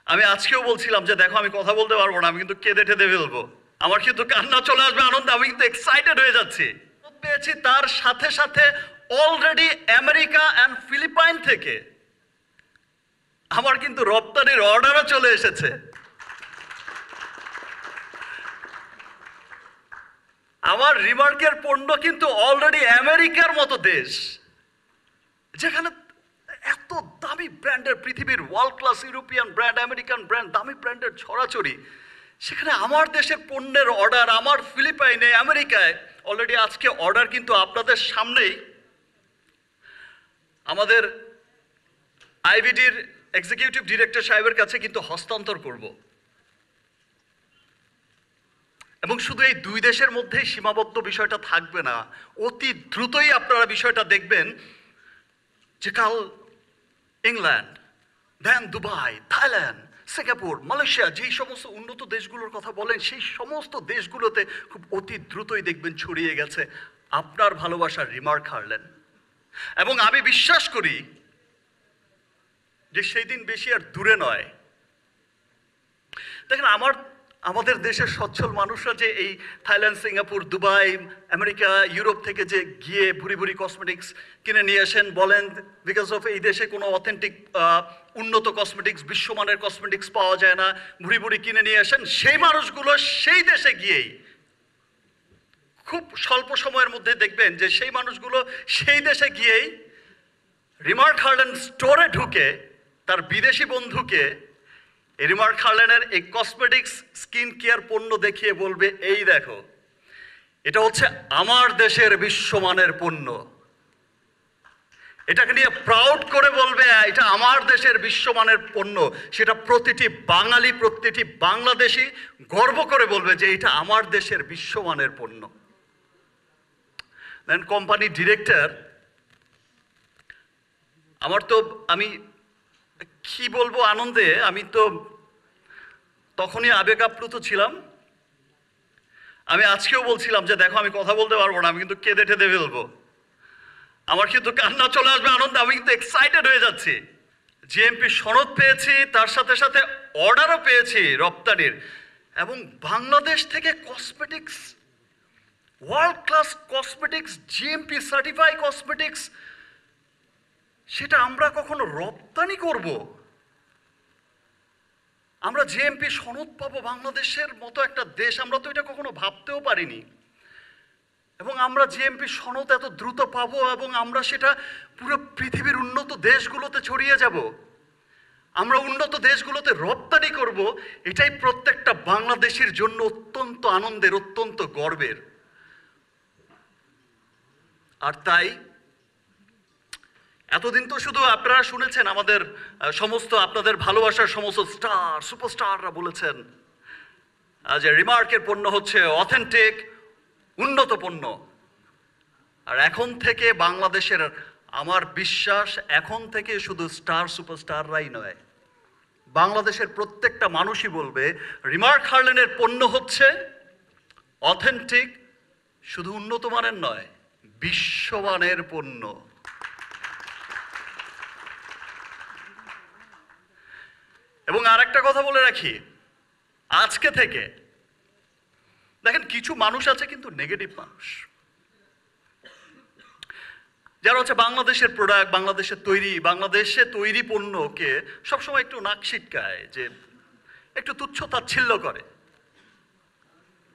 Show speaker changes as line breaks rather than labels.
আমি আজকেও বলছিলাম যে দেখো আমি কথা বলতে পারবো না, আমি কিন্তু কেঁদে টেঁদে ফেলবো, আমার কিন্তু কান্না চলে আসবে আনন্দে, আমি কিন্তু এক্সাইটেড হয়ে যাচ্ছি। পেয়েছি তার সাথে সাথে অলরেডি আমেরিকা অ্যান্ড ফিলিপাইন থেকে আমার কিন্তু রপ্তানির অর্ডারও চলে এসেছে। আমার রিমার্কের পণ্য কিন্তু অলরেডি আমেরিকার মতো দেশ, যেখানে এত দামি ব্র্যান্ডের, পৃথিবীর world class European brand, American brand, দামি ব্র্যান্ডের ছড়াছড়ি, সেখানে আমার দেশের পণ্যের অর্ডার, আমার ফিলিপাইনে, আমেরিকায় অলরেডি আজকে অর্ডার কিন্তু আপনাদের সামনেই আমাদের আইবিডির এক্সিকিউটিভ ডিরেক্টর সাহেবের কাছে কিন্তু হস্তান্তর করব। এবং শুধু এই দুই দেশের মধ্যেই সীমাবদ্ধ বিষয়টা থাকবে না, অতি দ্রুতই আপনারা বিষয়টা দেখবেন যে কাল ইংল্যান্ড, দেন দুবাই, থাইল্যান্ড, সিঙ্গাপুর, মালয়েশিয়া, যেই সমস্ত উন্নত দেশগুলোর কথা বলেন সেই সমস্ত দেশগুলোতে খুব অতি দ্রুতই দেখবেন ছড়িয়ে গেছে আপনার ভালোবাসার রিমার্ক হারল্যান্ড। এবং আমি বিশ্বাস করি যে সেই দিন বেশি আর দূরে নয়। দেখেন, আমাদের দেশের সচ্ছল মানুষরা যে এই Thailand, Singapore, Dubai, America, Europe থেকে যে গিয়ে ভুরি ভুরি কসমেটিক্স কিনে নিয়ে আসেন, বলেন বিকজ অফ এই দেশে কোনো অথেন্টিক উন্নত কসমেটিক্স, বিশ্বমানের কসমেটিক্স পাওয়া যায় না, ভুরি ভুরি কিনে নিয়ে আসেন, সেই মানুষগুলো সেই দেশে গিয়েই খুব স্বল্প সময়ের মধ্যে দেখবেন যে সেই মানুষগুলো সেই দেশে গিয়েই রিমার্ক হারল্যান্ড স্টোরে ঢুকে তার বিদেশি বন্ধুকে রিমার্ক হারল্যান্ডের এই কসমেটিক্স স্কিন কেয়ার পণ্য দেখিয়ে বলবে, এই দেখো এটা হচ্ছে আমার দেশের বিশ্বমানের পণ্য। এটাকে নিয়ে প্রাউড করে বলবে এটা আমার দেশের বিশ্বমানের পণ্য। সেটা প্রতিটি বাঙালি, প্রতিটি বাংলাদেশি গর্ব করে বলবে যে এটা আমার দেশের বিশ্বমানের পণ্য। দেন কোম্পানি ডিরেক্টর, আমি কি বলবো আনন্দে, আমি তো তখনই আবেগ আপ্লুত ছিলাম। আমি আজকেও বলছিলাম যে দেখো আমি কথা বলতে পারবো না, আমি কিন্তু কেঁদে টেঁদে ফেলবো, আমার কিন্তু কান্না চলে আসবে আনন্দে, আমি কিন্তু এক্সাইটেড হয়ে যাচ্ছি। জিএমপি সনদ পেয়েছি, তার সাথে সাথে অর্ডারও পেয়েছি রপ্তানির। এবং বাংলাদেশ থেকে cosmetics, world class cosmetics, GMP certify cosmetics, সেটা আমরা কখনো রপ্তানি করব? আমরা জিএমপি সনদ পাবো বাংলাদেশের মতো একটা দেশ, আমরা তো এটা কখনো ভাবতেও পারিনি। এবং আমরা জিএমপি সনদ এত দ্রুত পাবো এবং আমরা সেটা পুরো পৃথিবীর উন্নত দেশগুলোতে ছড়িয়ে যাব, আমরা উন্নত দেশগুলোতে রপ্তানি করব। এটাই প্রত্যেকটা বাংলাদেশির জন্য অত্যন্ত আনন্দের, অত্যন্ত গর্বের। আর তাই এতদিন তো শুধু আপনারা শুনেছেন আমাদের সমস্ত, আপনাদের ভালোবাসার সমস্ত স্টার, সুপারস্টাররা বলেছেন যে রিমার্কের পণ্য হচ্ছে অথেন্টিক, উন্নত পণ্য। আর এখন থেকে বাংলাদেশের, আমার বিশ্বাস এখন থেকে শুধু স্টার সুপারস্টাররাই নয়, বাংলাদেশের প্রত্যেকটা মানুষই বলবে রিমার্ক হারল্যান্ডের পণ্য হচ্ছে অথেন্টিক, শুধু উন্নত মানের নয়, বিশ্বমানের পণ্য। এবং আর একটা কথা বলে রাখি, আজকে থেকে দেখেন কিছু মানুষ আছে কিন্তু নেগেটিভ মানুষ, যারা হচ্ছে বাংলাদেশের প্রোডাক্ট, বাংলাদেশে তৈরি পণ্যকে সবসময় একটু নাক ছিটকায়, যে একটু তুচ্ছ তাচ্ছিল্য করে।